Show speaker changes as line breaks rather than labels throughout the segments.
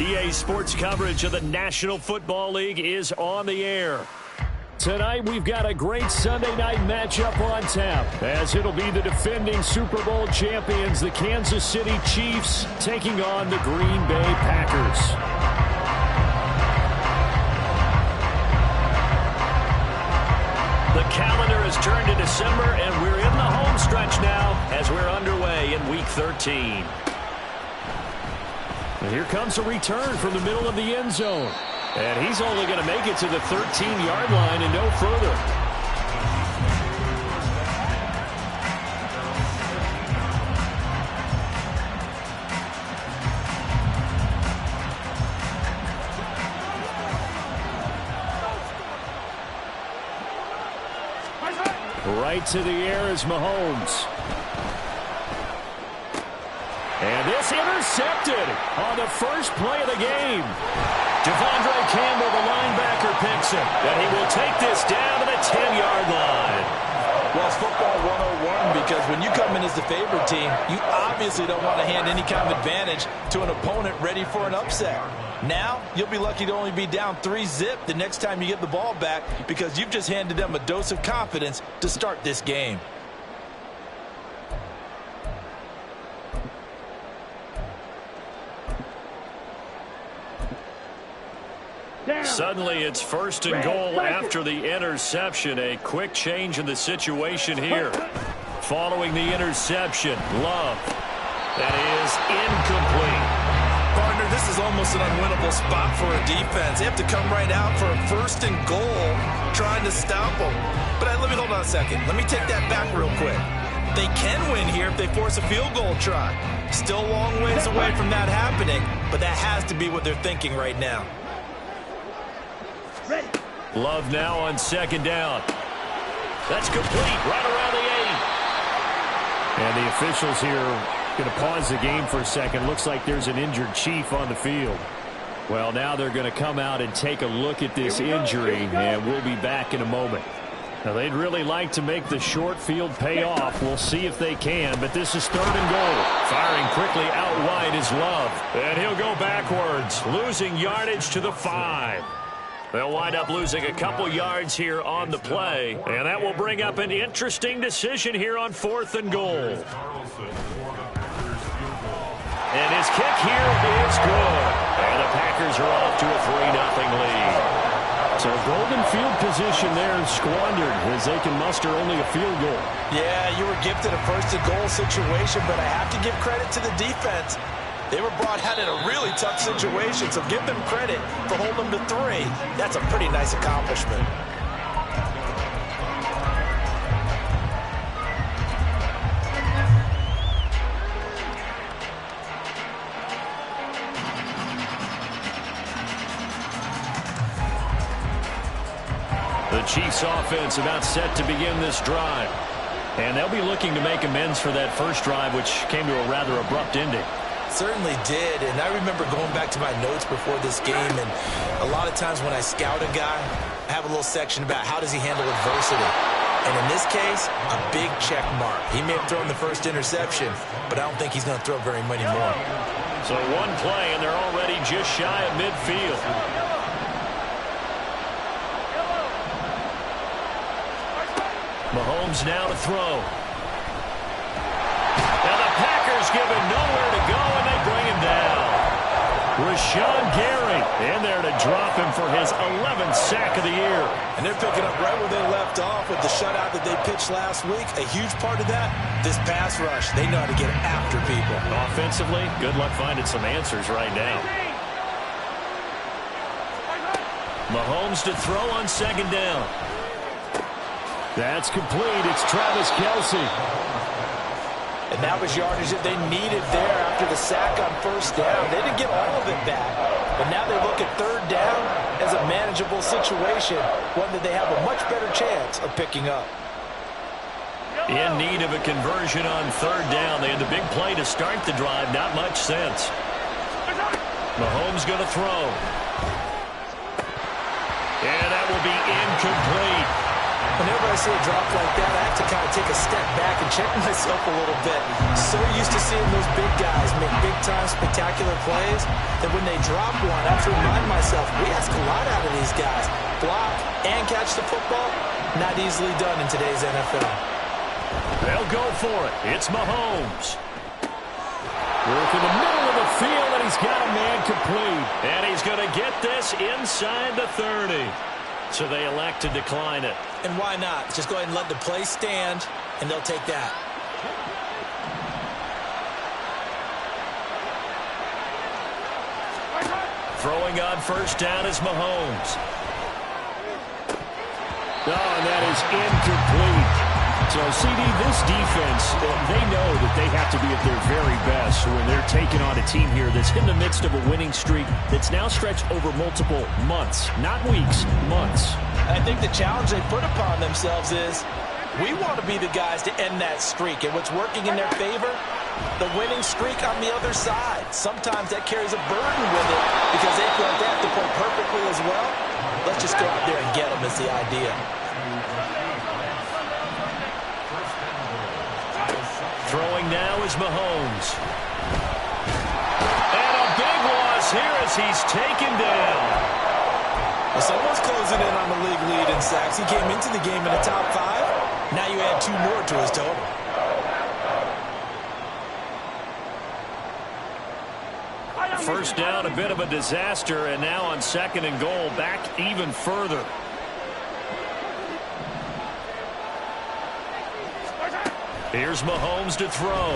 EA Sports coverage of the National Football League is on the air. Tonight, we've got a great Sunday night matchup on tap, as it'll be the defending Super Bowl champions, the Kansas City Chiefs, taking on the Green Bay Packers. The calendar has turned to December, and we're in the home stretch now as we're underway in Week 13. And here comes a return from the middle of the end zone. And he's only going to make it to the 13-yard line and no further. Right to the air is Mahomes. And this intercepted on the first play of the game. Devondre Campbell, the linebacker, picks it. And he will take this down to the 10-yard line.
Well, it's football 101 because when you come in as the favorite team, you obviously don't want to hand any kind of advantage to an opponent ready for an upset. Now, you'll be lucky to only be down 3-zip the next time you get the ball back because you've just handed them a dose of confidence to start this game.
Suddenly, it's first and goal after the interception. A quick change in the situation here. Following the interception, Love. That is incomplete.
Partner, this is almost an unwinnable spot for a defense. They have to come right out for a first and goal trying to stop them. But let me hold on a second. Let me take that back real quick. They can win here if they force a field goal try. Still a long ways away from that happening, but that has to be what they're thinking right now.
Love now on second down. That's complete right around the 8. And the officials here going to pause the game for a second. Looks like there's an injured Chief on the field. Well, now they're going to come out and take a look at this injury, and we'll be back in a moment. Now, they'd really like to make the short field pay off. We'll see if they can, but this is third and goal. Firing quickly out wide is Love. And he'll go backwards, losing yardage to the 5. They'll wind up losing a couple yards here on the play, and that will bring up an interesting decision here on fourth and goal. And his kick here is good. And the Packers are off to a 3-0 lead. So golden field position there squandered as they can muster only a field goal.
Yeah, you were gifted a first and goal situation, but I have to give credit to the defense. They were brought out in a really tough situation, so give them credit for holding them to 3. That's a pretty nice accomplishment.
The Chiefs offense about set to begin this drive. And they'll be looking to make amends for that first drive, which came to a rather abrupt ending.
Certainly did, and I remember going back to my notes before this game, and a lot of times when I scout a guy, I have a little section about how does he handle adversity. And in this case, a big check mark. He may have thrown the first interception, but I don't think he's going to throw very many more.
So one play, and they're already just shy of midfield. Mahomes now to throw. Now the Packers give him nowhere to go, and they bring him down. Rashawn Gary in there to drop him for his 11th sack of the year.
And they're picking up right where they left off with the shutout that they pitched last week. A huge part of that, this pass rush. They know how to get after people.
Offensively, good luck finding some answers right now. Mahomes to throw on second down. That's complete. It's Travis Kelce.
And that was yardage that they needed there after the sack on first down. They didn't get all of it back, but now they look at third down as a manageable situation, one that they have a much better chance of picking up.
In need of a conversion on third down. They had the big play to start the drive. Not much sense. Mahomes going to throw. And that will be incomplete.
Whenever I see a drop like that, I have to kind of take a step back and check myself a little bit. So used to seeing those big guys make big-time spectacular plays that when they drop one, I have to remind myself, we ask a lot out of these guys. Block and catch the football, not easily done in today's NFL.
They'll go for it. It's Mahomes. Work in the middle of the field, and he's got a man complete. And he's going to get this inside the 30. So they elect to decline it.
And why not? Just go ahead and let the play stand, and they'll take that.
Throwing on first down is Mahomes. Oh, and that is incomplete. So, CD, this defense, they know that they have to be at their very best when they're taking on a team here that's in the midst of a winning streak that's now stretched over multiple months, not weeks, months.
I think the challenge they put upon themselves is we want to be the guys to end that streak. And what's working in their favor? The winning streak on the other side. Sometimes that carries a burden with it because they feel like they have to play perfectly as well. Let's just go out there and get them is the idea.
Throwing now is Mahomes. And a big loss here as he's taken down.
Well, someone's closing in on the league lead in sacks. He came into the game in the top 5. Now you add 2 more to his total.
First down, a bit of a disaster, and now on 2nd and goal, back even further. Here's Mahomes to throw.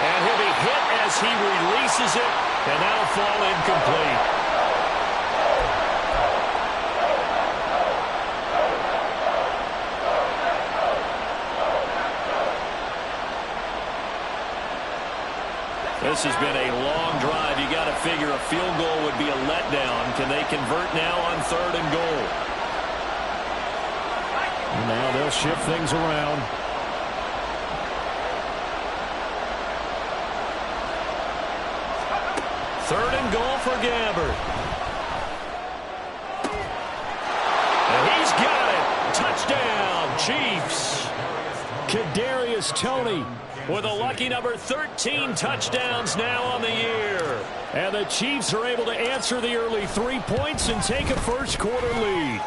And he'll be hit as he releases it, and that'll fall incomplete. This has been a long drive. You got to figure a field goal would be a letdown. Can they convert now on 3rd and goal? Now they'll shift things around. Third and goal for Gabbard. And he's got it. Touchdown, Chiefs. Kadarius Toney with a lucky number 13 touchdowns now on the year. And the Chiefs are able to answer the early 3 points and take a first-quarter lead.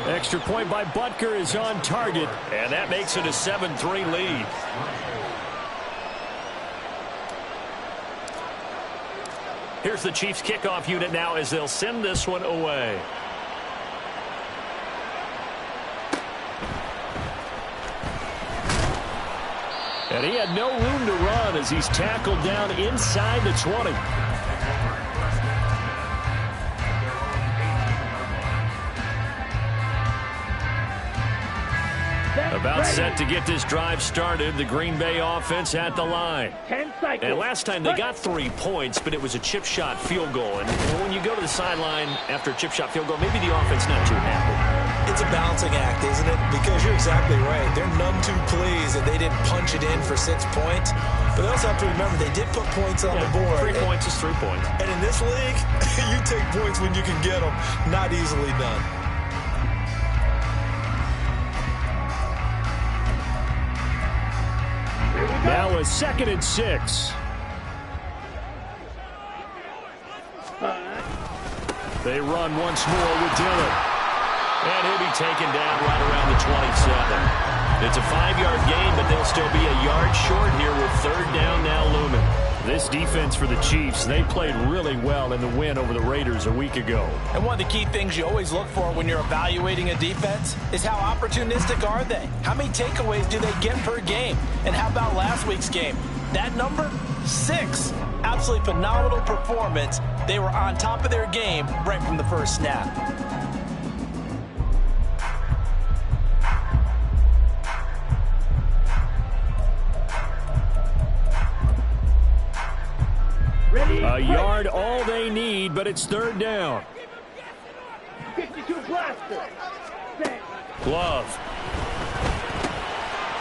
Extra point by Butker is on target, and that makes it a 7-3 lead. Here's the Chiefs kickoff unit now as they'll send this one away. And he had no room to run as he's tackled down inside the 20. About set to get this drive started. The Green Bay offense at the line.
10 seconds.
And last time they got 3 points, but it was a chip shot field goal. And when you go to the sideline after a chip shot field goal, maybe the offense not too happy.
It's a balancing act, isn't it? Because you're exactly right. They're none too pleased that they didn't punch it in for 6 points. But they also have to remember they did put points on the board.
3 points is 3 points.
And in this league, you take points when you can get them. Not easily done.
Now a 2nd and 6. They run once more with Dillon. And he'll be taken down right around the 27. It's a 5-yard gain, but they'll still be a yard short here with 3rd down now looming. This defense for the Chiefs, they played really well in the win over the Raiders a week ago.
And one of the key things you always look for when you're evaluating a defense is how opportunistic are they? How many takeaways do they get per game? And how about last week's game? That number? 6. Absolutely phenomenal performance. They were on top of their game right from the first snap.
A yard all they need, but it's 3rd down.
52 blaster.
Glove.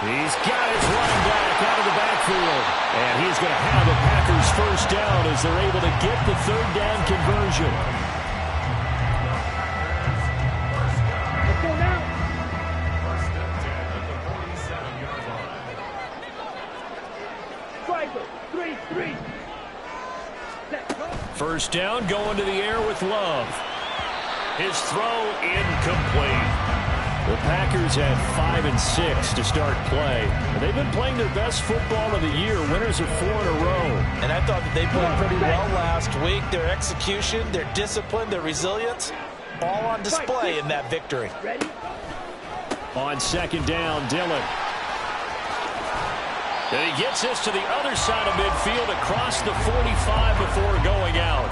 He's got his running back out of the backfield. And he's going to have the Packers first down as they're able to get the third down conversion.
Let's go now. Driver, 3-3.
First down, going to the air with Love. His throw incomplete. The Packers had 5 and 6 to start play. And they've been playing their best football of the year, winners of 4 in a row.
And I thought that they played pretty well last week. Their execution, their discipline, their resilience, all on display in that victory.
Ready?
On second down, Dillon. And he gets this to the other side of midfield across the 45 before going out.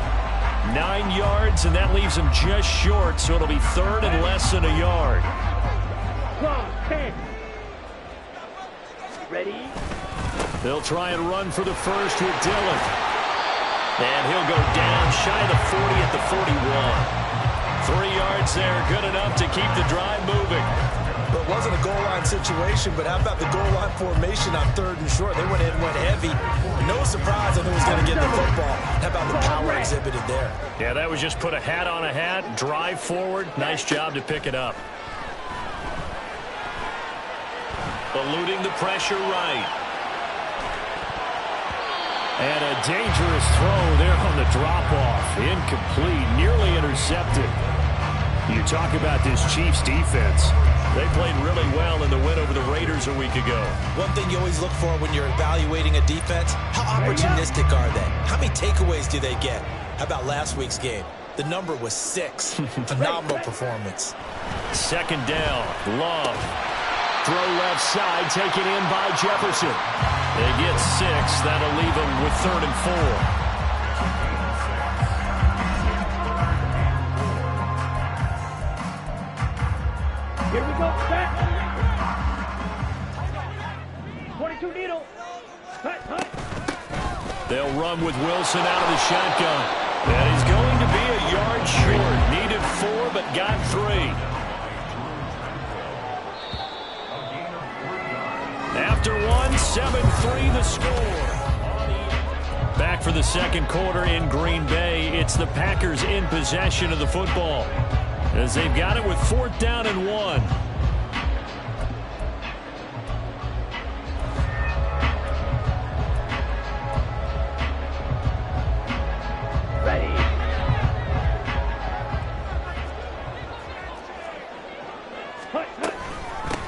9 yards, and that leaves him just short, so it'll be third and less than a yard.
10. Ready?
They'll try and run for the first with Dillon. And he'll go down shy of the 40 at the 41. 3 yards there, good enough to keep the drive moving.
Well, it wasn't a goal line situation, but how about the goal line formation on third and short? They went in, went heavy. No surprise on who was going to get the football. How about the power exhibited there?
Yeah, that was just put a hat on a hat, drive forward. Nice job to pick it up. Eluding the pressure right. And a dangerous throw there on the drop-off. Incomplete, nearly intercepted. You talk about this Chiefs defense. They played really well in the win over the Raiders a week ago.
One thing you always look for when you're evaluating a defense, how opportunistic are they? How many takeaways do they get? How about last week's game? The number was 6. Phenomenal performance.
Second down, Love. Throw left side, taken in by Jefferson. They get 6. That'll leave them with 3rd and 4.
Here we go. Set. 22 needle. Cut.
They'll run with Wilson out of the shotgun. And he's going to be a yard short. Needed 4, but got 3. After 1, 7-3 the score. Back for the second quarter in Green Bay. It's the Packers in possession of the football, as they've got it with 4th down and 1.
Ready.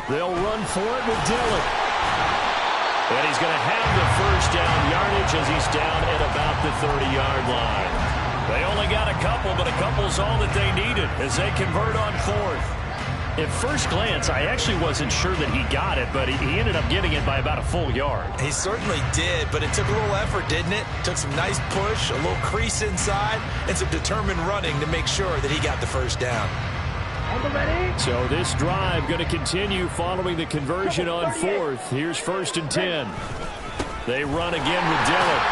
They'll run for it with Dillon. And he's going to have the first down yardage as he's down at about the 30-yard line. They only got a couple, but a couple's all that they needed as they convert on 4th. At first glance, I actually wasn't sure that he got it, but he ended up getting it by about a full yard.
He certainly did, but it took a little effort, didn't it? Took some nice push, a little crease inside, and some determined running to make sure that he got the first down.
So this drive going to continue following the conversion on 4th. Here's 1st and 10. They run again with Dillon.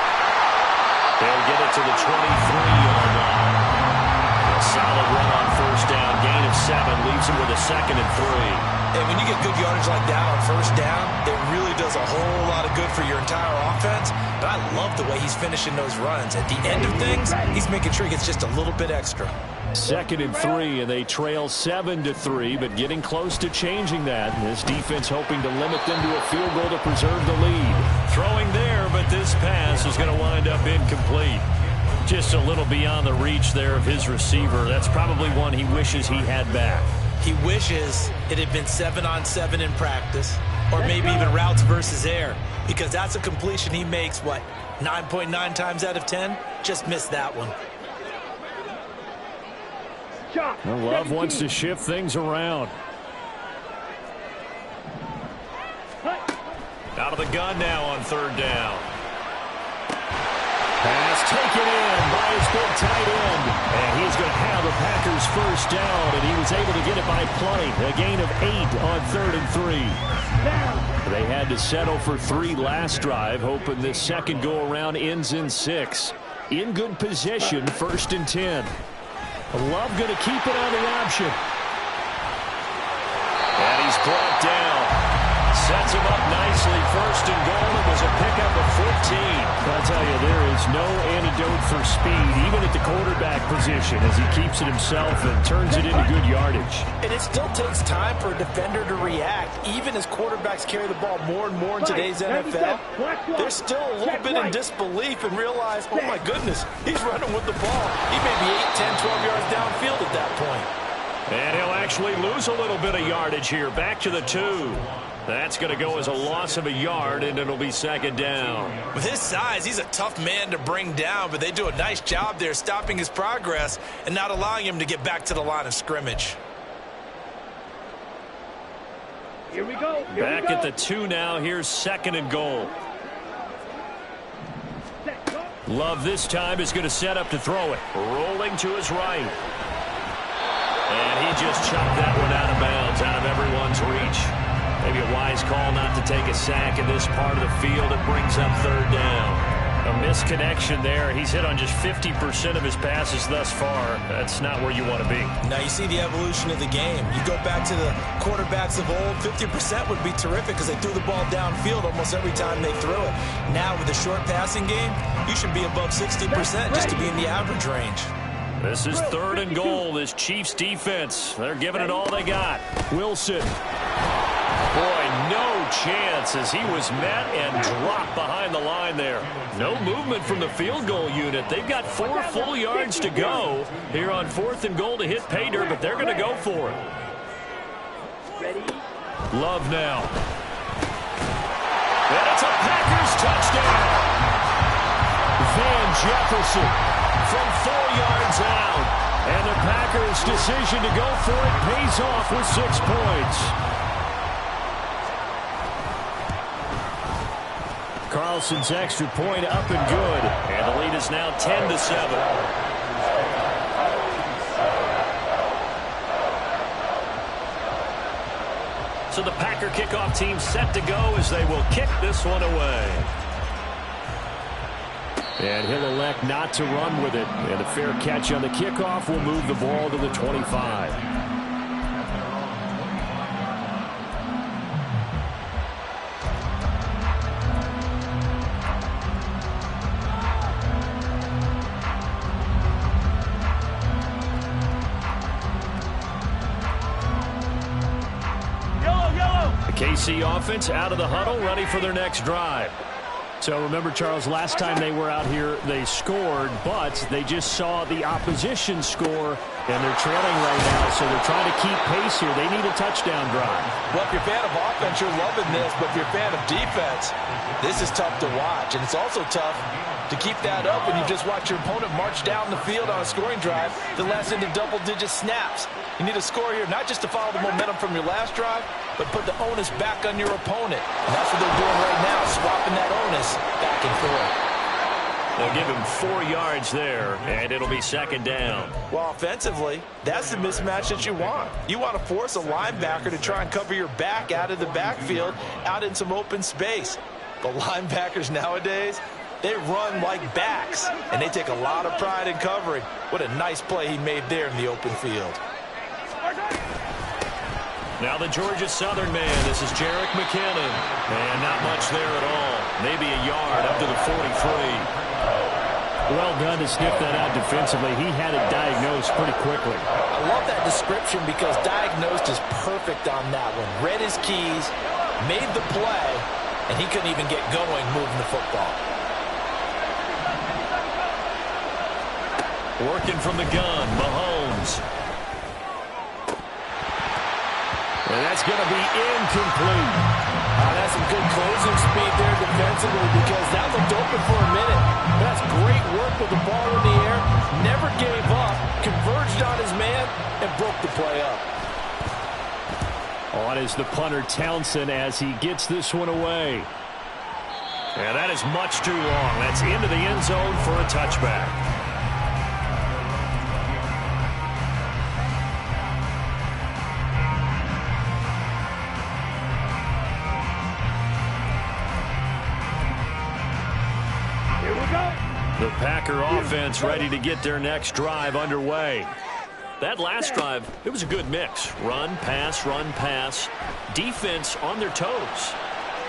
They'll get it to the 23-yard line. A solid run on 1st down. Gain of 7 leaves him with a 2nd and 3.
And when you get good yardage like that on 1st down, it really does a whole lot of good for your entire offense. But I love the way he's finishing those runs. At the end of things, he's making sure he gets just a little bit extra.
2nd and 3, and they trail 7-3, but getting close to changing that. This defense hoping to limit them to a field goal to preserve the lead. Throwing there, but this pass is going to wind up incomplete. Just a little beyond the reach there of his receiver. That's probably one he wishes he had back.
He wishes it had been 7-on-7 in practice, or maybe even routes versus air, because that's a completion he makes, 9.9 times out of 10? Just missed that one.
Well, Love wants to shift things around. Out of the gun now on 3rd down. Pass taken in by his big tight end. And he's going to have the Packers first down, and he was able to get it by play. A gain of 8 on 3rd and 3. They had to settle for 3 last drive, hoping this second go-around ends in 6. In good position, 1st and 10. Love going to keep it on the option. And he's brought down. Sets him up nicely. First and goal. It was a pickup of 14. I'll tell you, there is no antidote for speed, even at the quarterback position, as he keeps it himself and turns it into good yardage.
And it still takes time for a defender to react. Even as quarterbacks carry the ball more and more in today's NFL, they're still a little bit in disbelief and realize, oh my goodness, he's running with the ball. He may be 8, 10, 12 yards downfield at that point.
And he'll actually lose a little bit of yardage here. Back to the 2. That's going to go as a loss of a yard, and it'll be second down.
With his size, he's a tough man to bring down, but they do a nice job there stopping his progress and not allowing him to get back to the line of scrimmage.
Here we go.
Back at the 2 now. Here's second and goal. Love this time is going to set up to throw it. Rolling to his right. And he just chopped that one out of bounds, out of everyone's reach. Maybe a wise call not to take a sack in this part of the field. It brings up third down. A misconnection there. He's hit on just 50% of his passes thus far. That's not where you want to be.
Now you see the evolution of the game. You go back to the quarterbacks of old, 50% would be terrific because they threw the ball downfield almost every time they threw it. Now with the short passing game, you should be above 60% just to be in the average range.
This is third and goal, this Chiefs defense. They're giving it all they got. Wilson. Boy, no chance as he was met and dropped behind the line there. No movement from the field goal unit. They've got 4 full yards to go here on fourth and goal to hit pay dirt, but they're going to go for it. Love now. And it's a Packers touchdown. Van Jefferson from 4 yards out. And the Packers' decision to go for it pays off with 6 points. Carlson's extra point up and good. And the lead is now 10-7. So the Packer kickoff team set to go as they will kick this one away. And he'll elect not to run with it. And a fair catch on the kickoff will move the ball to the 25. KC offense out of the huddle, ready for their next drive. So remember, Charles, last time they were out here, they scored, but they just saw the opposition score, and they're trailing right now, so they're trying to keep pace here. They need a touchdown drive.
Well, if you're a fan of offense, you're loving this, but if you're a fan of defense, this is tough to watch, and it's also tough to keep that up when you just watch your opponent march down the field on a scoring drive that lasts into double-digit snaps. You need a score here, not just to follow the momentum from your last drive, but put the onus back on your opponent. And that's what they're doing right now, swapping that onus back and forth.
They'll give him 4 yards there, and it'll be second down.
Well, offensively, that's the mismatch that you want. You want to force a linebacker to try and cover your back out of the backfield, out in some open space. But linebackers nowadays, they run like backs, and they take a lot of pride in covering. What a nice play he made there in the open field.
Now the Georgia Southern man. This is Jerick McKinnon. And not much there at all. Maybe a yard up to the 43. Well done to sniff that out defensively. He had it diagnosed pretty quickly.
I love that description because diagnosed is perfect on that one. Read his keys, made the play, and he couldn't even get going moving the football.
Working from the gun, Mahomes. And that's going to be incomplete.
That's some good closing speed there defensively because that looked open for a minute. That's great work with the ball in the air. Never gave up, converged on his man, and broke the play up.
On is the punter Townsend as he gets this one away. And that is much too long. That's into the end zone for a touchback.
Here we go.
The Packer offense ready to get their next drive underway. That last drive, it was a good mix. Run, pass, defense on their toes.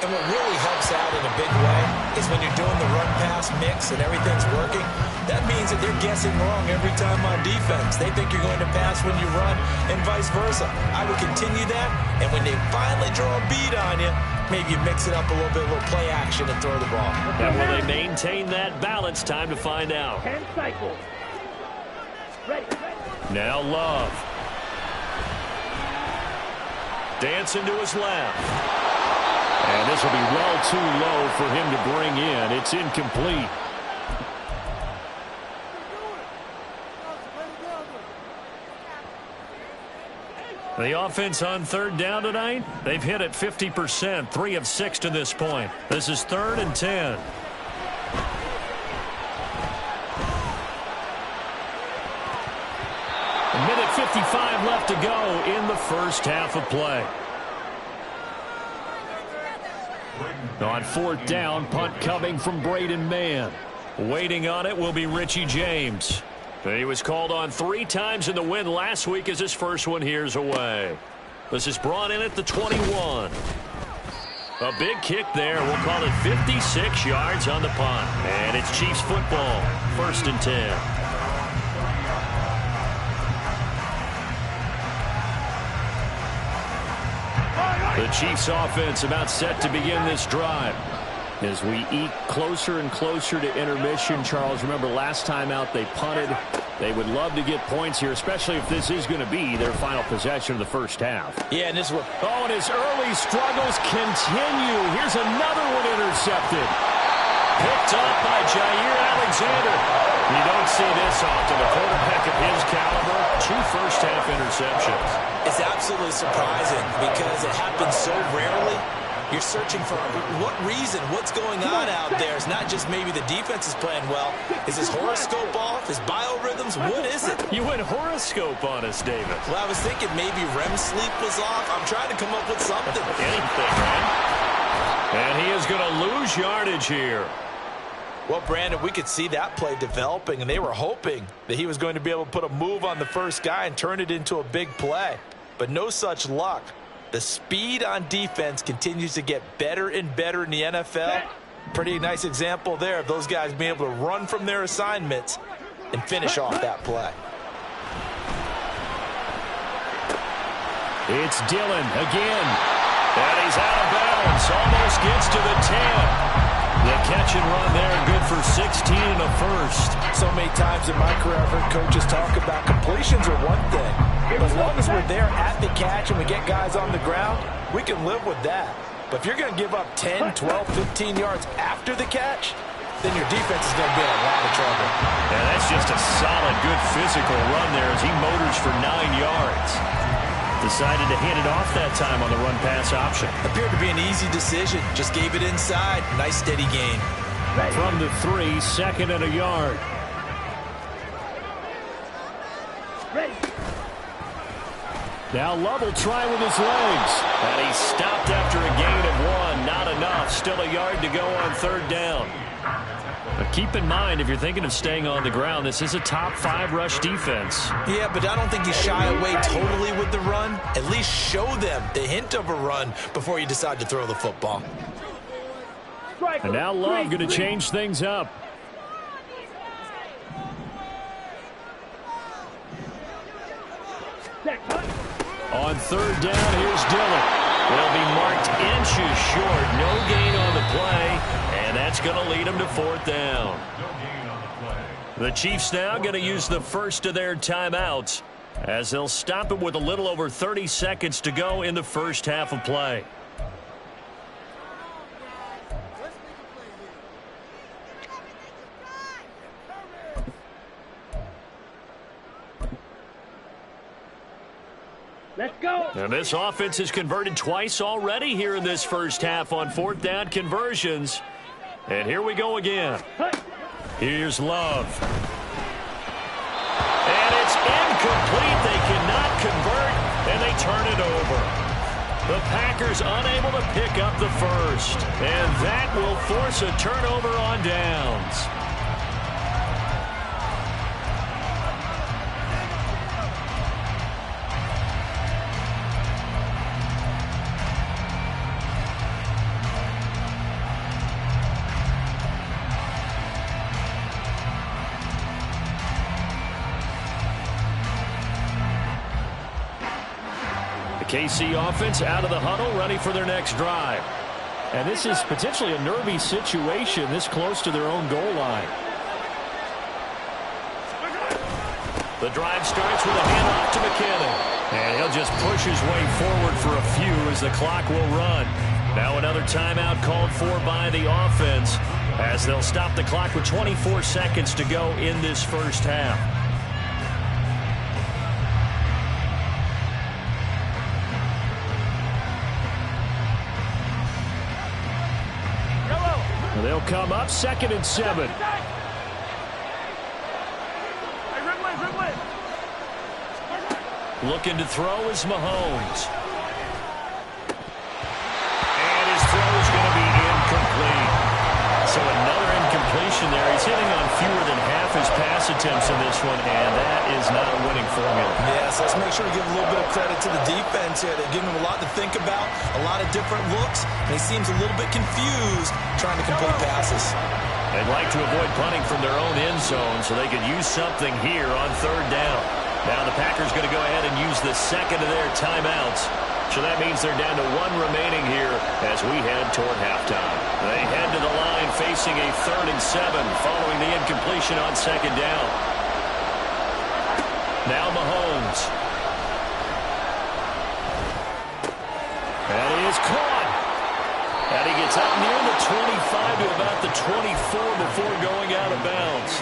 And what really helps out in a big way is when you're doing the run-pass mix and everything's working, that means that they're guessing wrong every time on defense. They think you're going to pass when you run and vice versa. I would continue that, and when they finally draw a beat on you, maybe you mix it up a little bit, a little play action and throw the ball.
And will they maintain that balance? Time to find out.
10 cycles. Ready.
Now Love. Dancing to his left. And this will be well too low for him to bring in. It's incomplete. The offense on third down tonight, they've hit it 50%, 3 of 6 to this point. This is 3rd and 10. A minute 55 left to go in the first half of play. On 4th down, punt coming from Braden Mann. Waiting on it will be Richie James. He was called on 3 times in the win last week as his first one here's away. This is brought in at the 21. A big kick there. We'll call it 56 yards on the punt. And it's Chiefs football. 1st and 10. The Chiefs offense about set to begin this drive. As we eke closer and closer to intermission, Charles, remember last time out they punted. They would love to get points here, especially if this is going to be their final possession of the first half.
Yeah, and this is what...
Oh, and his early struggles continue. Here's another one intercepted. Picked up by Jair Alexander. You don't see this often. A quarterback of his caliber, 2 first-half interceptions.
It's absolutely surprising because it happens so rarely. You're searching for what reason, what's going on out there. It's not just maybe the defense is playing well. Is his horoscope off? His biorhythms? What is it?
You went horoscope on us, David.
Well, I was thinking maybe REM sleep was off. I'm trying to come up with something.
Anything, right? And he is going to lose yardage here.
Well, Brandon, we could see that play developing, and they were hoping that he was going to be able to put a move on the first guy and turn it into a big play. But no such luck. The speed on defense continues to get better and better in the NFL. Pretty nice example there of those guys being able to run from their assignments and finish off that play.
It's Dillon again. And he's out of bounds. Almost gets to the 10. The catch and run there, good for 16 and a first.
So many times in my career, I've heard coaches talk about completions are one thing. As long as we're there at the catch and we get guys on the ground, we can live with that. But if you're going to give up 10, 12, 15 yards after the catch, then your defense is going to be in a lot of trouble.
And that's just a solid, good physical run there as he motors for 9 yards. Decided to hand it off that time on the run-pass option.
Appeared to be an easy decision. Just gave it inside. Nice, steady gain.
From the 3, 2nd and a yard.
Ready.
Now Love will try with his legs. And he's stopped after a gain of 1. Not enough. Still a yard to go on 3rd down. But keep in mind, if you're thinking of staying on the ground, this is a top 5 rush defense.
Yeah, but I don't think you shy away totally with the run. At least show them the hint of a run before you decide to throw the football.
And now Love going to change things up. On 3rd down, here's Dillon. They'll be marked inches short. No gain on the play. And that's going to lead them to 4th down. The Chiefs now going to use the first of their timeouts as they'll stop it with a little over 30 seconds to go in the first half of play.
Let's go.
And this offense has converted twice already here in this first half on 4th down conversions. And here we go again. Here's Love. And it's incomplete. They cannot convert, and they turn it over. The Packers unable to pick up the first. And that will force a turnover on downs. KC offense out of the huddle, ready for their next drive. And this is potentially a nervy situation this close to their own goal line. The drive starts with a handoff to McKinnon. And he'll just push his way forward for a few as the clock will run. Now another timeout called for by the offense as they'll stop the clock with 24 seconds to go in this first half. They'll come up 2nd and 7. Looking to throw is Mahomes. And his throw is going to be incomplete. So another incompletion there. He's hitting on fewer than half his pass attempts in this one, and that is not a winning formula.
Yes, let's make sure we give a little bit of credit to the defense here. They've given him a lot to think about, a lot of different looks, and he seems a little bit confused trying to complete passes.
They'd like to avoid punting from their own end zone so they could use something here on 3rd down. Now the Packers going to go ahead and use the second of their timeouts. So that means they're down to 1 remaining here as we head toward halftime. They head to the line facing a 3rd and 7 following the incompletion on 2nd down. Now Mahomes. And he is caught. And he gets out near the 25 to about the 24 before going out of bounds.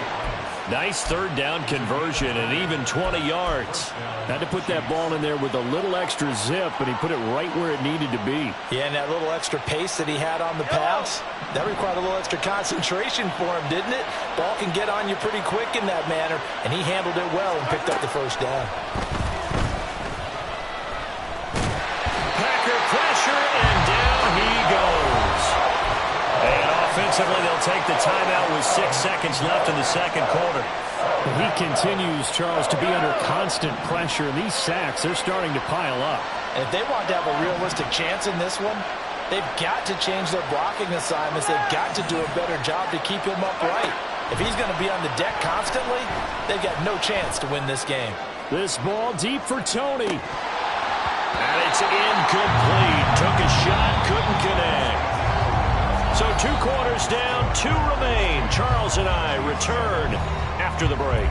Nice 3rd down conversion and even 20 yards. Had to put that ball in there with a little extra zip, and he put it right where it needed to be.
Yeah, and that little extra pace that he had on the pass, that required a little extra concentration for him, didn't it? Ball can get on you pretty quick in that manner, and he handled it well and picked up the 1st down.
Packer pressure, and down he goes. And offensively, they'll take the timeout with 6 seconds left in the 2nd quarter.
He continues, Charles, to be under constant pressure. And these sacks, they're starting to pile up.
And if they want to have a realistic chance in this one, they've got to change their blocking assignments. They've got to do a better job to keep him upright. If he's going to be on the deck constantly, they've got no chance to win this game.
This ball deep for Tony.
And it's incomplete. Took a shot, couldn't connect. So 2 quarters down, 2 remain. Charles and I return after the break.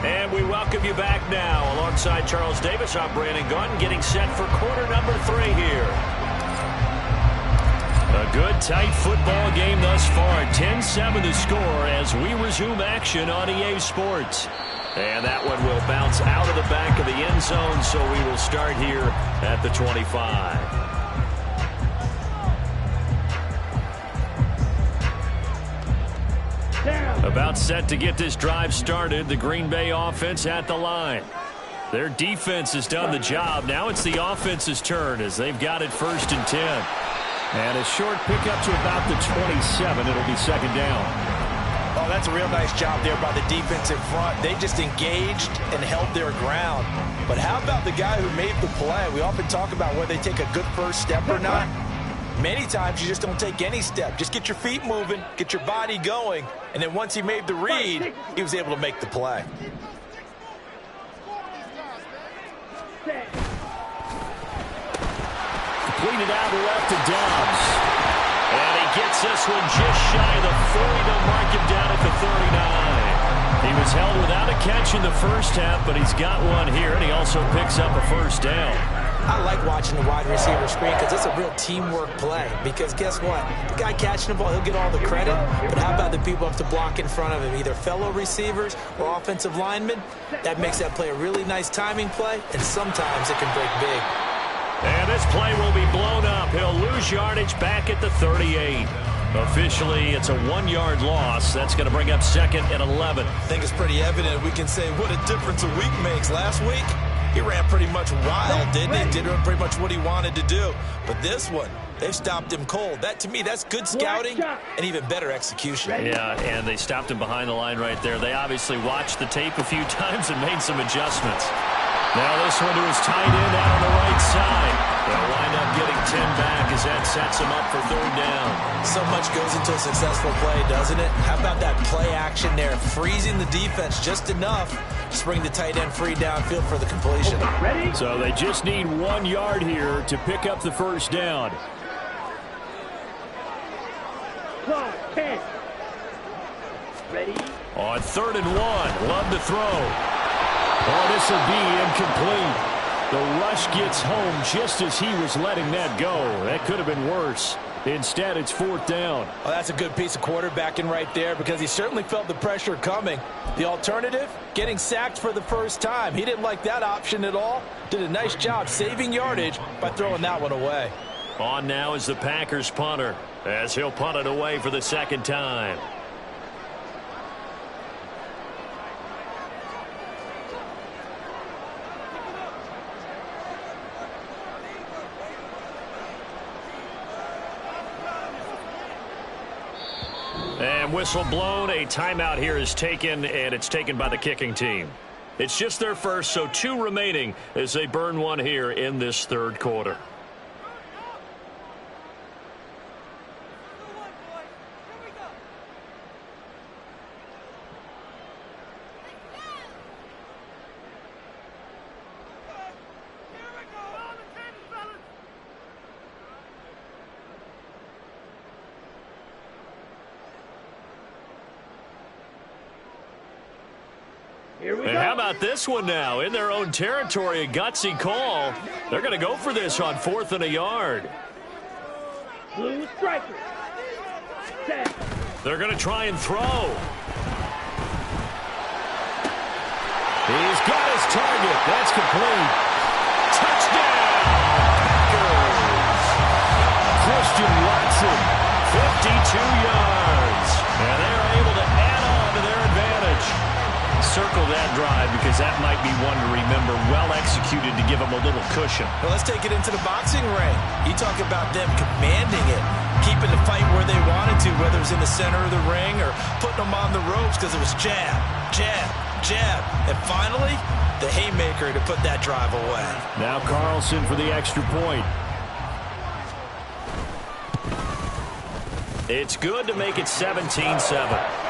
And we welcome you back now. Alongside Charles Davis, I'm Brandon Gunn, getting set for quarter number 3 here. A good, tight football game thus far. 10-7 the score as we resume action on EA Sports. And that one will bounce out of the back of the end zone, so we will start here at the 25. About set to get this drive started. The Green Bay offense at the line. Their defense has done the job. Now it's the offense's turn as they've got it 1st and 10.
And a short pickup to about the 27. It'll be 2nd down.
Oh, that's a real nice job there by the defensive front. They just engaged and held their ground. But how about the guy who made the play? We often talk about whether they take a good first step or not. Many times you just don't take any step. Just get your feet moving, get your body going, and then once he made the read, he was able to make the play.
Completed out left to Dobbs. And he gets this one just shy of the 40. They'll mark him down at the 39. He was held without a catch in the first half, but he's got one here, and he also picks up a 1st down.
I like watching the wide receiver screen because it's a real teamwork play. Because guess what? The guy catching the ball, he'll get all the credit. But how about the people up to block in front of him, either fellow receivers or offensive linemen? That makes that play a really nice timing play, and sometimes it can break big.
And this play will be blown up. He'll lose yardage back at the 38. Officially, it's a 1-yard loss. That's going to bring up 2nd and 11.
I think it's pretty evident. We can say what a difference a week makes. Last week, he ran pretty much wild, didn't he? Did pretty much what he wanted to do. But this one, they've stopped him cold. That, to me, that's good scouting and even better execution.
Yeah, and they stopped him behind the line right there. They obviously watched the tape a few times and made some adjustments. Now this one to his tight end out on the right side. They'll wind up getting 10 back as that sets him up for third down.
So much goes into a successful play, doesn't it? How about that play action there, freezing the defense just enough to bring the tight end free downfield for the completion.
Ready?
So they just need 1 yard here to pick up the first down.
Clock, 10. Ready?
On 3rd and 1, Love to throw. Oh, this will be incomplete. The rush gets home just as he was letting that go. That could have been worse. Instead, it's 4th down.
Well, that's a good piece of quarterbacking right there because he certainly felt the pressure coming. The alternative, getting sacked for the first time. He didn't like that option at all. Did a nice job saving yardage by throwing that one away.
On now is the Packers punter as he'll punt it away for the 2nd time. And whistle blown. A timeout here is taken, and it's taken by the kicking team. It's just their first, so 2 remaining as they burn one here in this 3rd quarter. And how about this one now? In their own territory, a gutsy call. They're going to go for this on 4th and a yard.
Blue striker. Set.
They're going to try and throw. He's got his target. That's complete. Touchdown, Packers. Christian Watson, 52 yards. And they're able to add on to their advantage. Circle that drive because that might be one to remember. Well executed to give them a little cushion.
Well, let's take it into the boxing ring. You talk about them commanding it, keeping the fight where they wanted to, whether it's in the center of the ring or putting them on the ropes because it was jab, jab, jab. And finally, the haymaker to put that drive away.
Now Carlson for the extra point.
It's good to make it 17-7.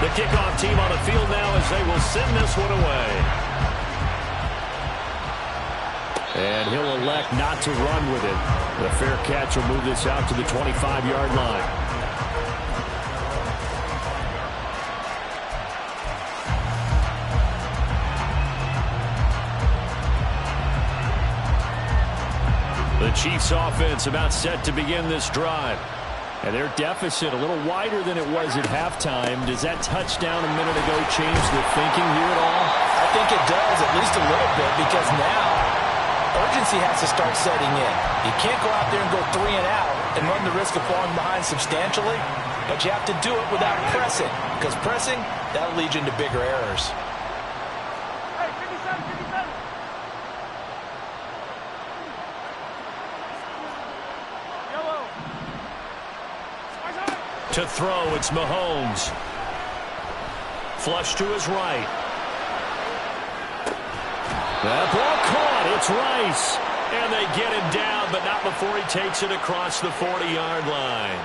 The kickoff team on the field now as they will send this one away.
And he'll elect not to run with it. The fair catch will move this out to the 25-yard line. The Chiefs offense about set to begin this drive. And their deficit a little wider than it was at halftime. Does that touchdown a minute ago change the thinking here at all?
I think it does, at least a little bit, because now urgency has to start setting in. You can't go out there and go 3 and out and run the risk of falling behind substantially, but you have to do it without pressing, because pressing, that'll lead you into bigger errors.
To throw, it's Mahomes. Flush to his right. That ball caught. It's Rice. And they get him down, but not before he takes it across the 40-yard line.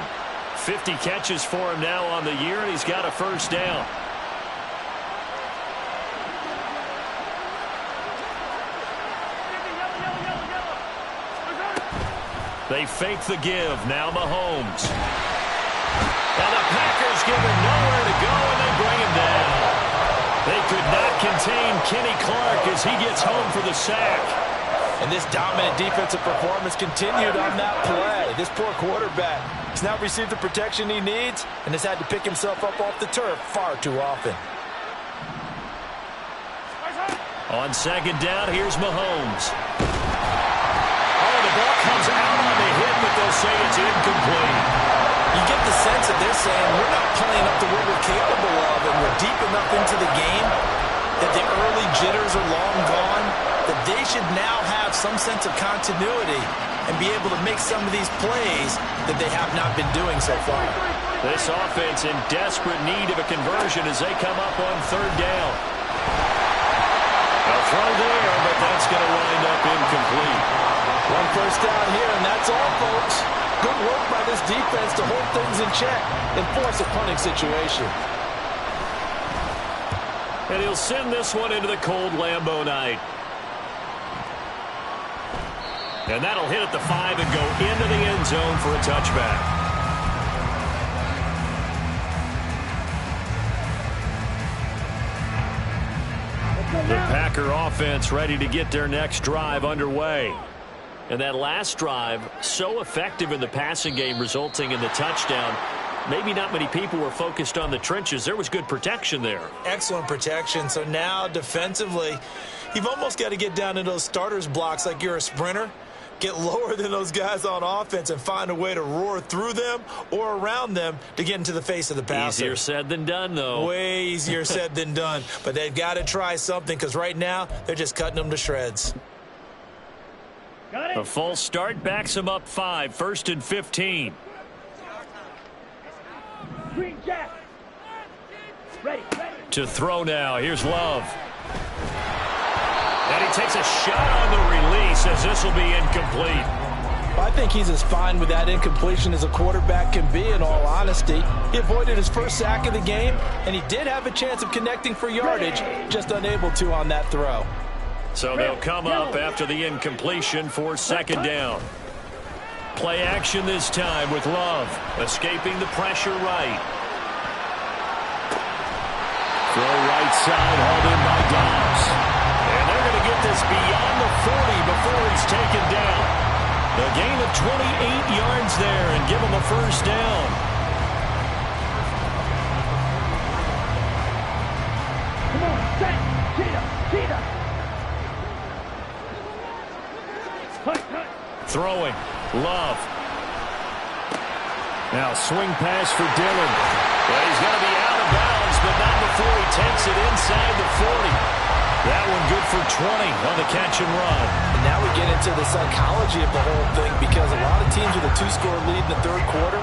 50 catches for him now on the year, and he's got a first down. They fake the give. Now Mahomes. And the Packers give him nowhere to go, and they bring him down. They could not contain Kenny Clark as he gets home for the sack.
And this dominant defensive performance continued on that play. This poor quarterback has now received the protection he needs and has had to pick himself up off the turf far too often.
On second down, here's Mahomes. Oh, the ball comes out on the hit, but they'll say it's incomplete.
You get the sense that they're saying we're not playing up to what we're capable of, and we're deep enough into the game that the early jitters are long gone, that they should now have some sense of continuity and be able to make some of these plays that they have not been doing so far.
This offense in desperate need of a conversion as they come up on third down. A throw there, but that's going to wind up incomplete.
One first down here, and that's all, folks. Good work by this defense to hold things in check and force a punting situation.
And he'll send this one into the cold Lambeau night. And that'll hit at the 5 and go into the end zone for a touchback. The Packer offense ready to get their next drive underway. And that last drive, so effective in the passing game, resulting in the touchdown. Maybe not many people were focused on the trenches. There was good protection there.
Excellent protection. So now defensively, you've almost got to get down into those starters blocks like you're a sprinter. Get lower than those guys on offense and find a way to roar through them or around them to get into the face of the passer.
Easier said than done, though.
Way easier said than done. But they've got to try something because right now they're just cutting them to shreds.
A false start backs them up 5, 1st and 15.
Green Jack. Ready.
To throw now. Here's Love. And he takes a shot on the release as this will be incomplete.
I think he's as fine with that incompletion as a quarterback can be, in all honesty. He avoided his first sack of the game, and he did have a chance of connecting for yardage, just unable to on that throw.
So they'll come up after the incompletion for second down. Play action this time with Love, escaping the pressure right. Throw right side, hauled in by Dobbs. And they're going to get this beyond the 40 before he's taken down. A gain of 28 yards there and give him a first down.
Come on, set. Cheetah.
Throwing. Love. Now swing pass for Dillon. Well, he's going to be out of bounds, but not before he takes it inside the 40. That one good for 20 on the catch and run.
And now we get into the psychology of the whole thing, because a lot of teams with a 2-score lead in the third quarter,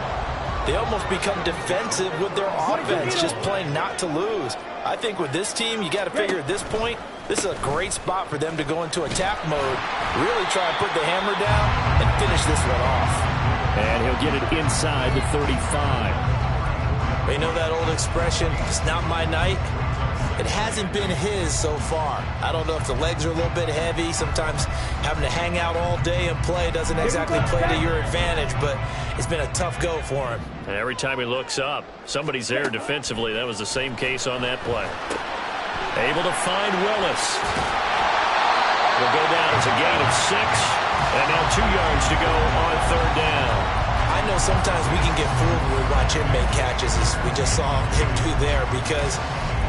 they almost become defensive with their offense, just playing not to lose. I think with this team, you got to figure at this point, this is a great spot for them to go into attack mode, really try and put the hammer down and finish this one off.
And he'll get it inside the 35.
You know that old expression, it's not my night? It hasn't been his so far. I don't know if the legs are a little bit heavy. Sometimes having to hang out all day and play doesn't exactly play to your advantage, but it's been a tough go for him.
And every time he looks up, somebody's there defensively. That was the same case on that play. Able to find Willis. Will go down as a gain of 6, and now 2 yards to go on third down.
I know sometimes we can get fooled when we watch him make catches, as we just saw him do there, because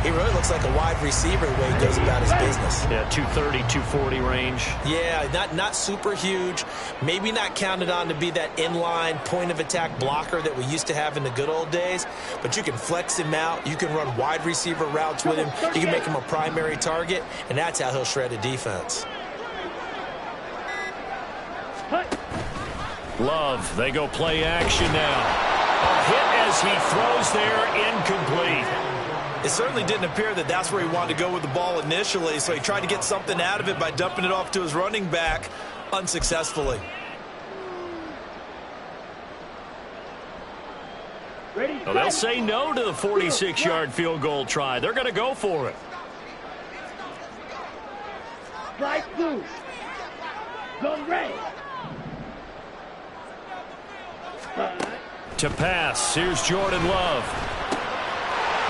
he really looks like a wide receiver the way he goes about his business.
Yeah, 230, 240 range.
Yeah, not super huge. Maybe not counted on to be that inline point-of-attack blocker that we used to have in the good old days. But you can flex him out. You can run wide receiver routes with him. You can make him a primary target, and that's how he'll shred a defense.
Love, they go play action now. A hit as he throws there, incomplete.
It certainly didn't appear that that's where he wanted to go with the ball initially, so he tried to get something out of it by dumping it off to his running back unsuccessfully.
Well, they'll say no to the 46-yard field goal try. They're going to go for it.
Strike through. Gun ready.
To pass, here's Jordan Love.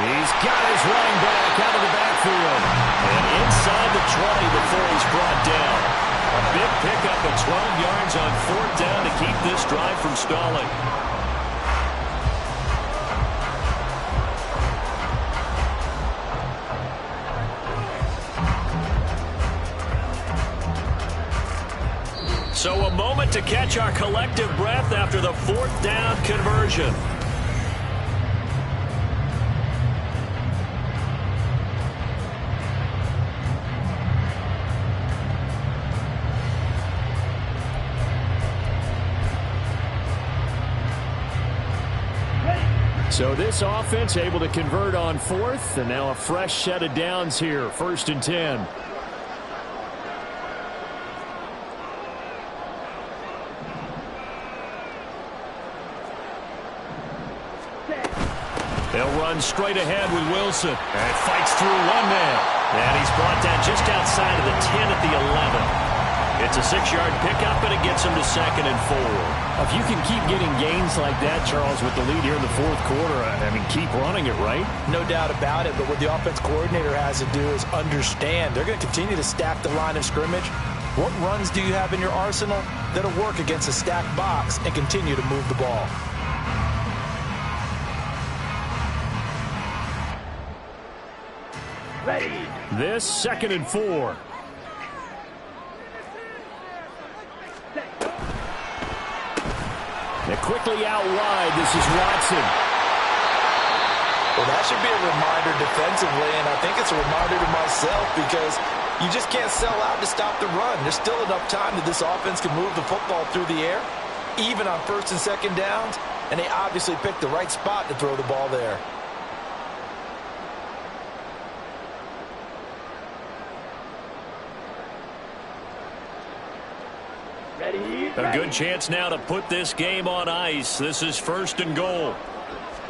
He's got his running back out of the backfield. And inside the 20 before he's brought down. A big pickup of 12 yards on fourth down to keep this drive from stalling. So a moment to catch our collective breath after the fourth down conversion. So this offense able to convert on fourth, and now a fresh set of downs here, 1st and 10. They'll run straight ahead with Wilson. And fights through one man. And he's brought down just outside of the 10 at the 11. It's a 6-yard pickup, and it gets him to 2nd and 4. If you can keep getting gains like that, Charles, with the lead here in the 4th quarter, I mean, keep running it, right?
No doubt about it, but what the offense coordinator has to do is understand they're going to continue to stack the line of scrimmage. What runs do you have in your arsenal that'll work against a stacked box and continue to move the ball?
Ready.
This 2nd and 4. They're quickly out wide. This is Watson.
Well, that should be a reminder defensively, and I think it's a reminder to myself because you just can't sell out to stop the run. There's still enough time that this offense can move the football through the air, even on 1st and 2nd downs, and they obviously picked the right spot to throw the ball there.
A good chance now to put this game on ice. This is 1st and goal.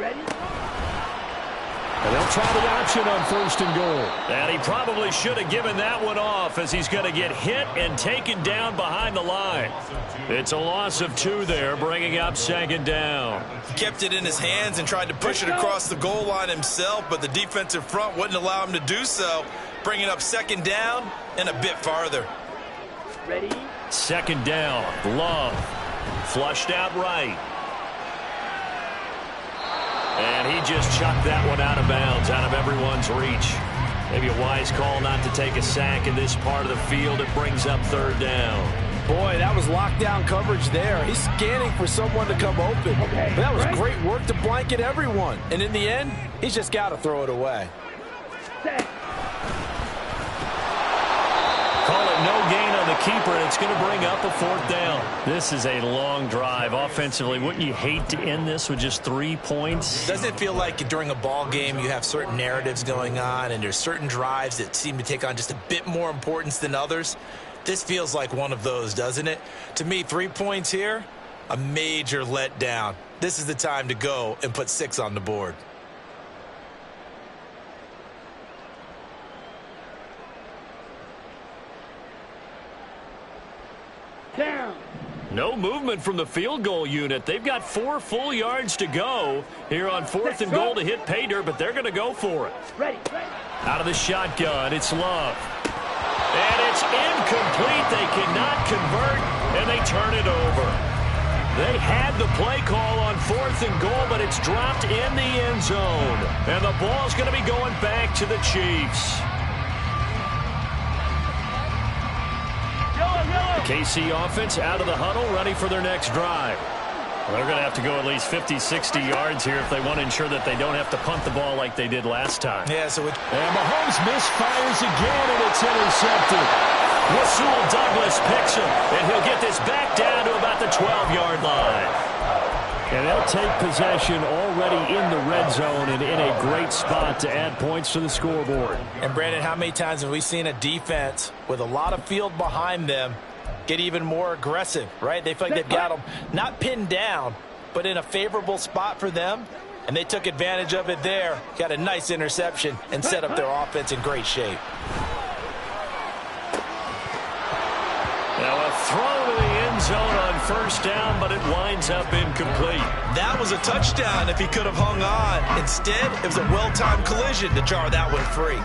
Ready.
And they'll try the option on 1st and goal. And he probably should have given that one off as he's going to get hit and taken down behind the line. It's a loss of 2 there, bringing up 2nd down.
He kept it in his hands and tried to push it across the goal line himself, but the defensive front wouldn't allow him to do so, bringing up 2nd down and a bit farther.
Ready.
2nd down. Love. Flushed out right. And he just chucked that one out of bounds, out of everyone's reach. Maybe a wise call not to take a sack in this part of the field. It brings up 3rd down.
Boy, that was lockdown coverage there. He's scanning for someone to come open. But that was great work to blanket everyone. And in the end, he's just got to throw it away.
Set.
Call it no gain on the keeper, and it's going to bring up a 4th down. This is a long drive offensively. Wouldn't you hate to end this with just 3 points?
Doesn't it feel like during a ball game you have certain narratives going on and there's certain drives that seem to take on just a bit more importance than others? This feels like one of those, doesn't it? To me, 3 points here, a major letdown. This is the time to go and put 6 on the board.
Down.
No movement from the field goal unit. They've got 4 full yards to go here on 4th and goal to hit pay dirt, but they're going to go for it.
Ready.
Out of the shotgun, it's Love. And it's incomplete. They cannot convert, and they turn it over. They had the play call on 4th and goal, but it's dropped in the end zone. And the ball's going to be going back to the Chiefs. The KC offense out of the huddle, ready for their next drive. Well, they're going to have to go at least 50, 60 yards here if they want to ensure that they don't have to punt the ball like they did last time.
Yeah, so
and Mahomes misfires again, and it's intercepted. Rasul Douglas picks him, and he'll get this back down to about the 12-yard line. And they'll take possession already in the red zone and in a great spot to add points to the scoreboard.
And, Brandon, how many times have we seen a defense with a lot of field behind them get even more aggressive, right? They feel like they've got them not pinned down, but in a favorable spot for them, and they took advantage of it there, got a nice interception, and set up their offense in great shape.
Now a throw to the end zone on 1st down, but it winds up incomplete.
that was a touchdown if he could have hung on. Instead, it was a well-timed collision to jar that one free.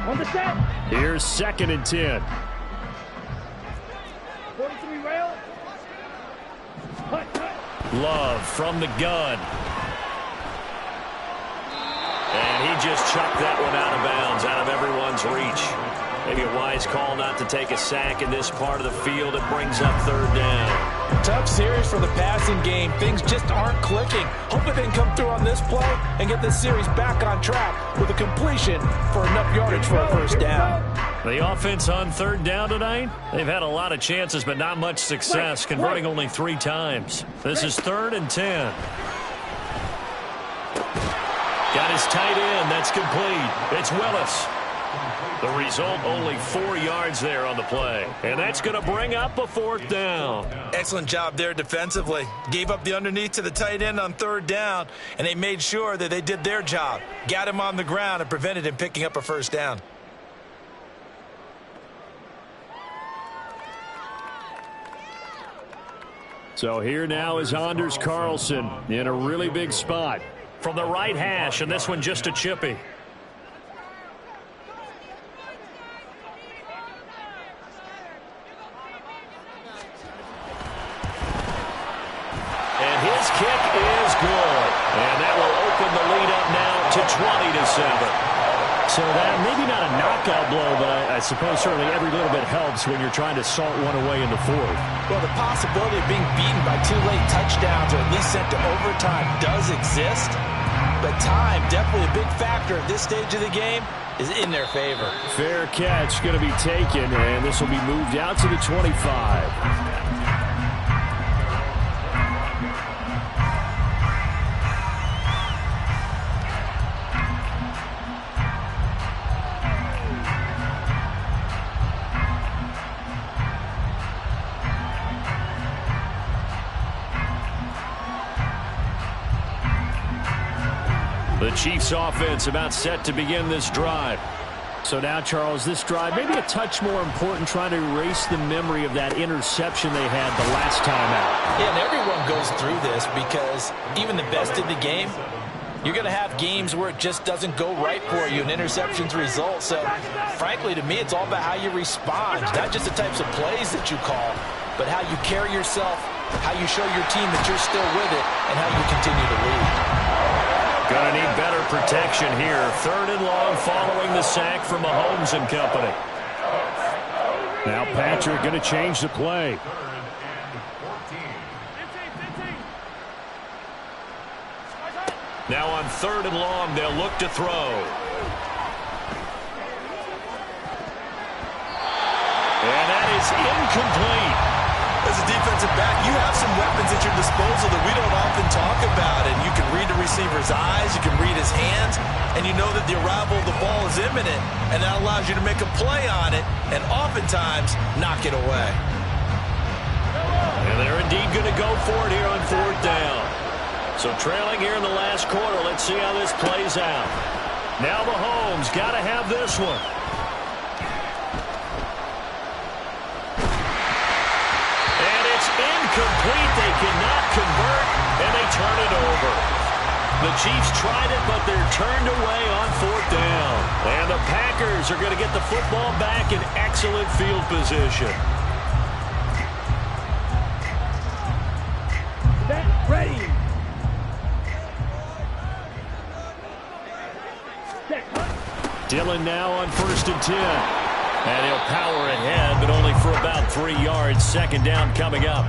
On the set.
Here's 2nd and 10.
43 rail. Cut.
Love from the gun. And he just chucked that one out of bounds, out of everyone's reach.
Maybe a wise call not to take a sack in this part of the field. It brings up third down.
Tough series for the passing game. Things just aren't clicking. Hopefully they can come through on this play and get this series back on track with a completion for enough yardage for a first down.
The offense on third down tonight, they've had a lot of chances but not much success, converting only 3 times. This is 3rd and 10. Got his tight end. That's complete. It's Willis. The result, only 4 yards there on the play. And that's going to bring up a 4th down.
Excellent job there defensively. Gave up the underneath to the tight end on 3rd down, and they made sure that they did their job. Got him on the ground and prevented him picking up a first down.
So here now is Anders Carlson in a really big spot. From the right hash, and this one just a chippy. And his kick is good. And that will open the lead up now to 20-7. So that maybe not a knockout blow, but I suppose certainly every little bit helps when you're trying to salt one away in the 4th.
Well, the possibility of being beaten by 2 late touchdowns or at least sent to overtime does exist. But time, definitely a big factor at this stage of the game, is in their favor.
Fair catch going to be taken, and this will be moved out to the 25. The Chiefs offense about set to begin this drive. So now, Charles, this drive maybe a touch more important, trying to erase the memory of that interception they had the last time out.
Yeah, and everyone goes through this because even the best in the game, you're going to have games where it just doesn't go right for you and interceptions result. So, frankly, to me, it's all about how you respond, not just the types of plays that you call, but how you carry yourself, how you show your team that you're still with it, and how you continue to lead.
Gonna need better protection here. 3rd and long following the sack from Mahomes and company. Now Patrick gonna change the play. Now on 3rd and long, they'll look to throw. And that is incomplete.
As a defensive back, you have some weapons at your disposal that we don't often talk about. And you can read the receiver's eyes, you can read his hands, and you know that the arrival of the ball is imminent. And that allows you to make a play on it and oftentimes knock it away.
And they're indeed going to go for it here on 4th down. So trailing here in the last quarter, let's see how this plays out. Now Mahomes got to have this one. Incomplete. They cannot convert, and they turn it over. The Chiefs tried it, but they're turned away on 4th down. And the Packers are going to get the football back in excellent field position.
Set, ready. Set.
Dillon now on 1st and 10. And he'll power ahead, but only for about 3 yards. 2nd down coming up.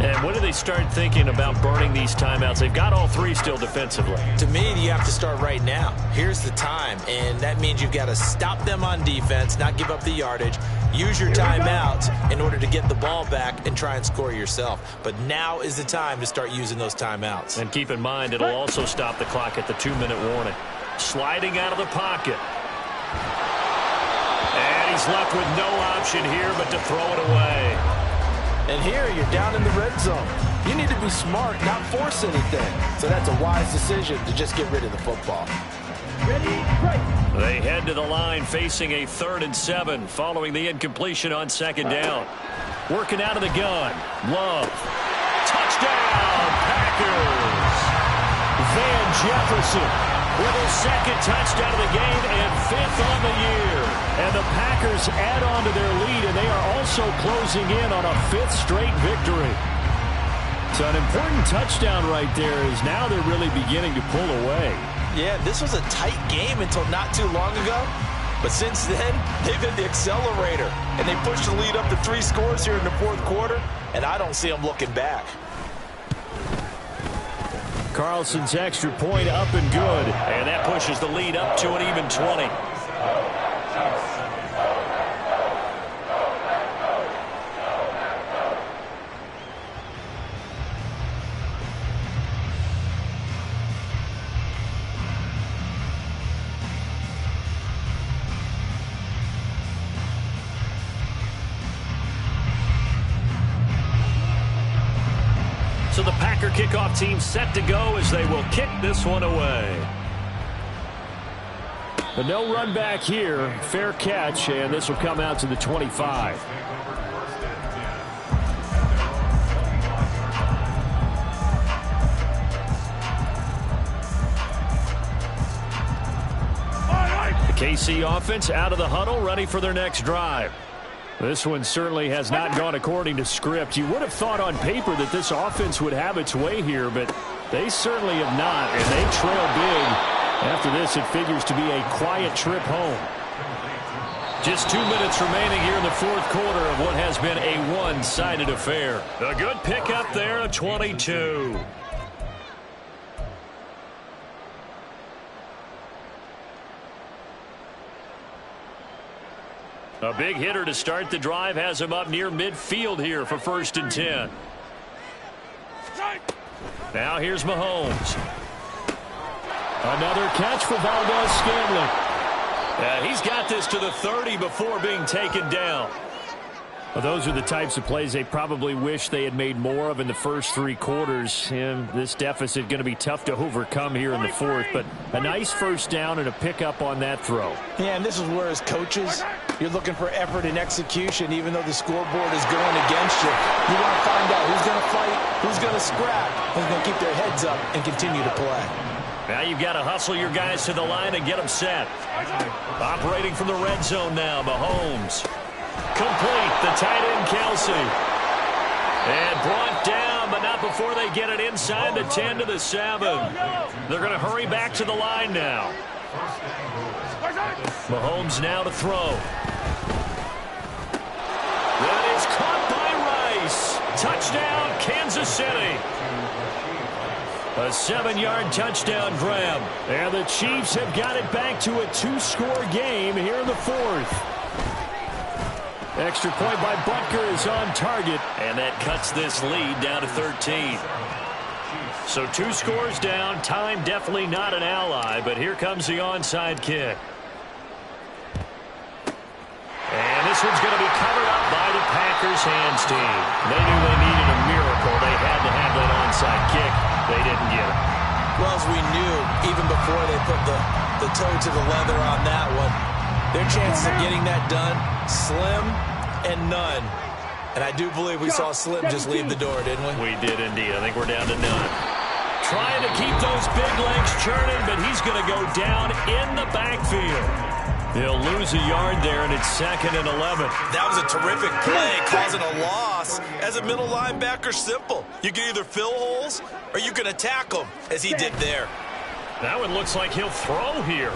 And when do they start thinking about burning these timeouts? They've got all 3 still defensively.
To me, you have to start right now. Here's the time, and that means you've got to stop them on defense, not give up the yardage, use your timeouts in order to get the ball back and try and score yourself. But now is the time to start using those timeouts.
And keep in mind, it'll also stop the clock at the 2-minute warning. Sliding out of the pocket. And he's left with no option here but to throw it away.
And here you're down in the red zone. You need to be smart, not force anything. So that's a wise decision to just get rid of the football.
Ready, right.
They head to the line facing a 3rd and 7 following the incompletion on 2nd down. Working out of the gun. Love. Touchdown, Packers. Van Jefferson with his 2nd touchdown of the game and 5th on the year. And the Packers add on to their lead, and they are also closing in on a 5th straight victory. So an important touchdown right there is now they're really beginning to pull away.
Yeah, this was a tight game until not too long ago. But since then, they've hit the accelerator, and they pushed the lead up to 3 scores here in the fourth quarter, and I don't see them looking back.
Carlson's extra point up and good. And that pushes the lead up to an even 20. So the Packer kickoff team set to go as they will kick this one away. But no run back here. Fair catch, and this will come out to the 25. The KC offense out of the huddle, ready for their next drive. This one certainly has not gone according to script. You would have thought on paper that this offense would have its way here, but they certainly have not, and they trail big. After this, it figures to be a quiet trip home. Just 2 minutes remaining here in the fourth quarter of what has been a one-sided affair. A good pickup there, a 22. A big hitter to start the drive has him up near midfield here for 1st and 10. Now here's Mahomes. Another catch for Valdez-Scantling. He's got this to the 30 before being taken down. Well, those are the types of plays they probably wish they had made more of in the first 3 quarters. And this deficit going to be tough to overcome here in the fourth. But a nice first down and a pickup on that throw.
Yeah, and this is where as coaches, you're looking for effort and execution, even though the scoreboard is going against you. You want to find out who's going to fight, who's going to scrap, who's going to keep their heads up and continue to play.
Now you've got to hustle your guys to the line and get them set. Operating from the red zone now, Mahomes. Complete, the tight end, Kelsey. And brought down, but not before they get it inside the 10 to the 7. They're going to hurry back to the line now. Mahomes now to throw. That is caught by Rice. Touchdown, Kansas City. A 7-yard touchdown grab. And the Chiefs have got it back to a 2-score game here in the fourth. Extra point by Butker is on target. And that cuts this lead down to 13. So 2 scores down. Time definitely not an ally. But here comes the onside kick. And this one's going to be covered up by the Packers hands team. They knew they needed a miracle. They had to have that onside kick. They didn't get it.
Well, as we knew, even before they put the toe to the leather on that one, their chances of getting that done, slim and none. And I do believe we saw Slim just leave the door, didn't we?
We did indeed. I think we're down to none. Trying to keep those big legs churning, but he's going to go down in the backfield. He'll lose a yard there, and it's 2nd and 11.
That was a terrific play, causing a loss. As a middle linebacker, simple. You can either fill holes or you can attack them, as he did there.
That one looks like he'll throw here.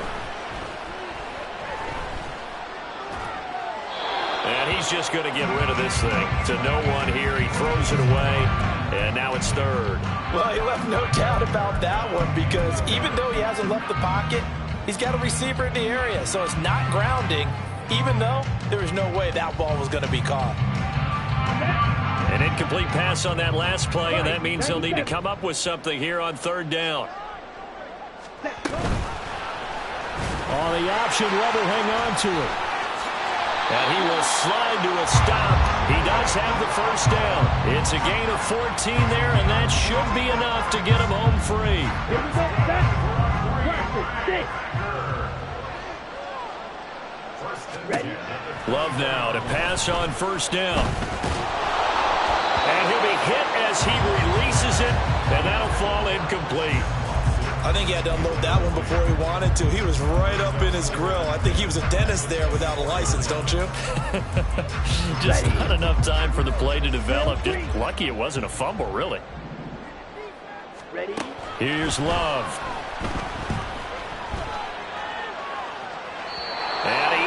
And he's just going to get rid of this thing to no one here. He throws it away, and now it's 3rd.
Well, he left no doubt about that one because even though he hasn't left the pocket, he's got a receiver in the area, so it's not grounding, even though there was no way that ball was going to be caught.
An incomplete pass on that last play, and that means he'll need to come up with something here on 3rd down. On the option, Level hang on to it. And he will slide to a stop. He does have the first down. It's a gain of 14 there, and that should be enough to get him home free. Love now to pass on 1st down. And he'll be hit as he releases it, and that'll fall incomplete.
I think he had to unload that one before he wanted to. He was right up in his grill. I think he was a dentist there without a license, don't you?
Just not enough time for the play to develop. Just lucky it wasn't a fumble, really.
Ready?
Here's Love. And he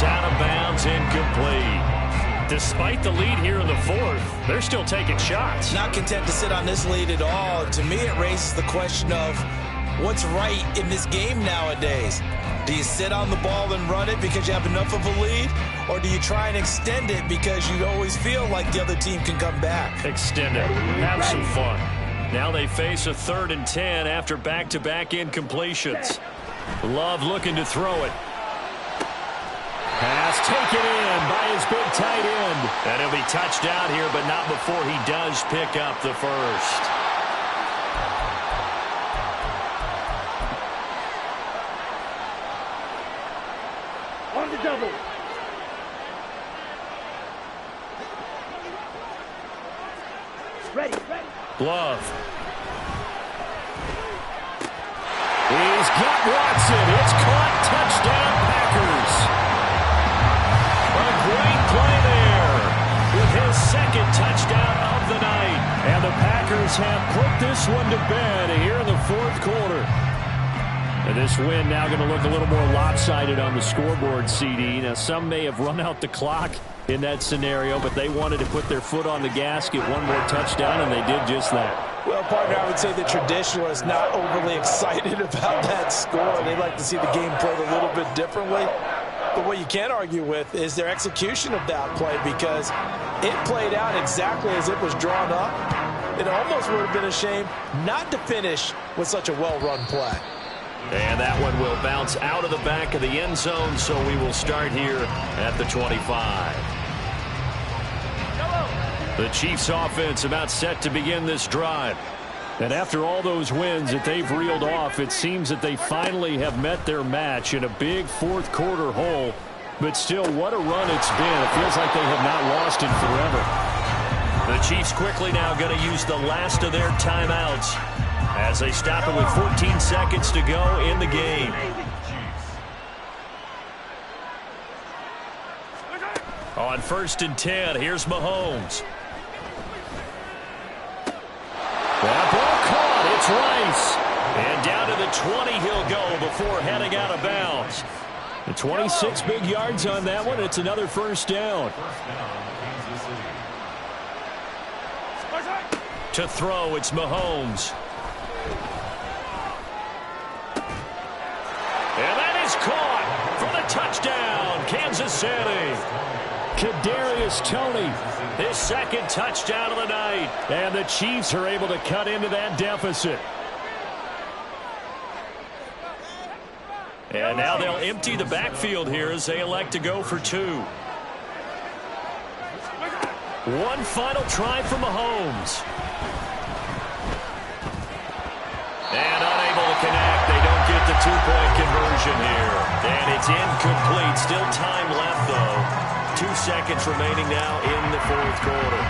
is out of bounds, incomplete. Despite the lead here in the fourth, they're still taking shots.
Not content to sit on this lead at all. To me, it raises the question of what's right in this game nowadays. Do you sit on the ball and run it because you have enough of a lead? Or do you try and extend it because you always feel like the other team can come back?
Extend it. Have some fun. Now they face a 3rd and 10 after back-to-back incompletions. Love looking to throw it. Pass taken in by his big tight end. And he'll be touched out here, but not before he does pick up the first.
On the double. Ready.
Love. He's got Watson. It's caught. Touchdown, Packers. A great play there with his 2nd touchdown of the night. And the Packers have put this one to bed here in the 4th quarter. And this win now going to look a little more lopsided on the scoreboard, CD. Now, some may have run out the clock in that scenario, but they wanted to put their foot on the gas, get one more touchdown, and they did just that.
Well, partner, I would say the traditionalists not overly excited about that score. They'd like to see the game played a little bit differently. But what you can't argue with is their execution of that play, because it played out exactly as it was drawn up. It almost would have been a shame not to finish with such a well-run play.
And that one will bounce out of the back of the end zone, so we will start here at the 25. The Chiefs offense about set to begin this drive. And after all those wins that they've reeled off, it seems that they finally have met their match in a big 4th quarter hole. But still, what a run it's been. It feels like they have not lost in forever. The Chiefs quickly now going to use the last of their timeouts as they stop it with 14 seconds to go in the game. On 1st and 10, here's Mahomes. That ball caught. It's Rice. And down to the 20 he'll go before heading out of bounds. And 26 big yards on that one. It's another 1st down. To throw, it's Mahomes. And that is caught for the touchdown, Kansas City. Kadarius Toney, his 2nd touchdown of the night. And the Chiefs are able to cut into that deficit. And now they'll empty the backfield here as they elect to go for 2. One final try for Mahomes. And unable to connect. They don't get the 2-point conversion here. And it's incomplete. Still time left, though. 2 seconds remaining now in the 4th quarter.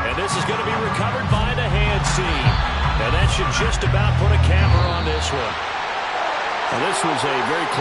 And this is going to be recovered by the hands team. And that should just about put a capper on this one. Well, this was a very close